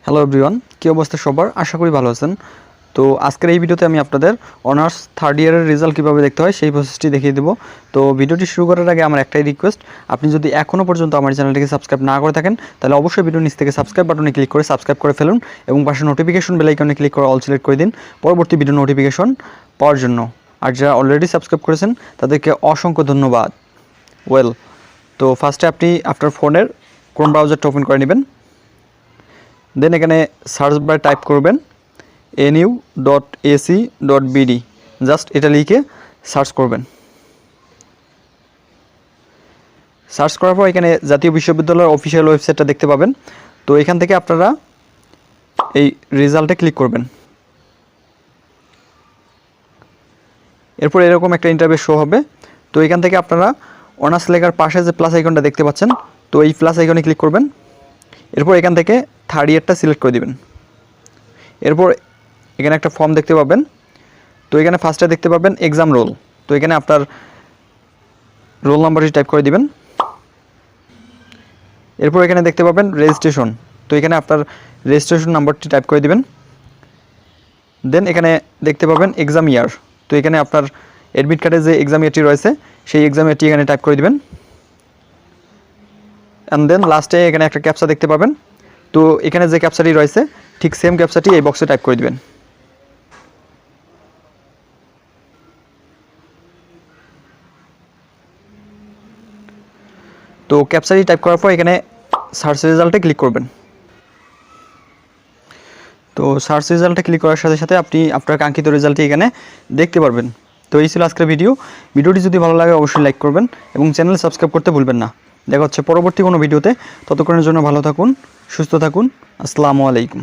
Hello everyone, কী অবস্থা সবার? আশা করি ভালো আছেন। তো আজকের এই ভিডিওতে আমি আপনাদের অনার্স থার্ড ইয়ারের রেজাল্ট কীভাবে দেখতে হয় সেই প্রসেসটি দেখিয়ে দেবো। তো ভিডিওটি শুরু করার আগে আমার একটাই রিকোয়েস্ট, আপনি যদি এখনও পর্যন্ত আমার চ্যানেলটিকে সাবস্ক্রাইব না করে থাকেন তাহলে অবশ্যই ভিডিও নিচ থেকে সাবস্ক্রাইব বাটনে ক্লিক করে সাবস্ক্রাইব করে ফেলুন এবং পাশে নোটিফিকেশন বেল আইকনে ক্লিক করে অল সিলেক্ট করে দিন পরবর্তী ভিডিও নোটিফিকেশন পাওয়ার জন্য। আর যারা অলরেডি সাবস্ক্রাইব করেছেন তাদেরকে অসংখ্য ধন্যবাদ। তো ফার্স্টে আপনি আপনার ফোনের ক্রোম ব্রাউজারটা ওপেন করে নেবেন। দেন এখানে সার্চ বারে টাইপ করবেন nu.ac.bd, জাস্ট এটা লিখে সার্চ করবেন। সার্চ করার পর এখানে জাতীয় বিশ্ববিদ্যালয়ের অফিসিয়াল ওয়েবসাইটটা দেখতে পাবেন। তো এখান থেকে আপনারা এই রেজাল্টে ক্লিক করবেন। এরপর এরকম একটা ইন্টারফেস শো হবে। তো এখান থেকে আপনারা অনার্স লেখার পাশে যে প্লাস আইকনটা দেখতে পাচ্ছেন, তো এই প্লাস আইকনে ক্লিক করবেন। এরপর এখান থেকে থার্ড ইয়ারটা সিলেক্ট করে দিবেন। এরপর এখানে একটা ফর্ম দেখতে পাবেন। তো এখানে ফার্স্টে দেখতে পাবেন এক্সাম রোল। তো এখানে আপনার রোল নাম্বারটি টাইপ করে দিবেন। এরপর এখানে দেখতে পাবেন রেজিস্ট্রেশন। তো এখানে আপনার রেজিস্ট্রেশন নাম্বারটি টাইপ করে দিবেন। দেন এখানে দেখতে পাবেন এক্সাম ইয়ার। তো এখানে আপনার অ্যাডমিট কার্ডে যে এক্সাম ইয়ারটি রয়েছে সেই এক্সাম ইয়ারটি এখানে টাইপ করে দিবেন। অ্যান্ড দেন লাস্টে এখানে একটা ক্যাপচা দেখতে পাবেন। তো এখানে যে ক্যাপচাটি রয়েছে ঠিক সেম ক্যাপচাটি এই বক্সে টাইপ করে দিবেন। তো ক্যাপচাটি টাইপ করার পর এখানে সার্চ রেজাল্টে ক্লিক করবেন। তো সার্চ রেজাল্টে ক্লিক করার সাথে সাথে আপনি আপনার কাঙ্ক্ষিত রেজাল্টটি এখানে দেখতে পারবেন। তো এই ছিল আজকের ভিডিওটি যদি ভালো লাগে অবশ্যই লাইক করবেন এবং চ্যানেল সাবস্ক্রাইব করতে ভুলবেন না। দেখা হচ্ছে পরবর্তী কোনো ভিডিওতে। ততক্ষণের জন্য ভালো থাকুন, সুস্থ থাকুন। আসসালামু আলাইকুম।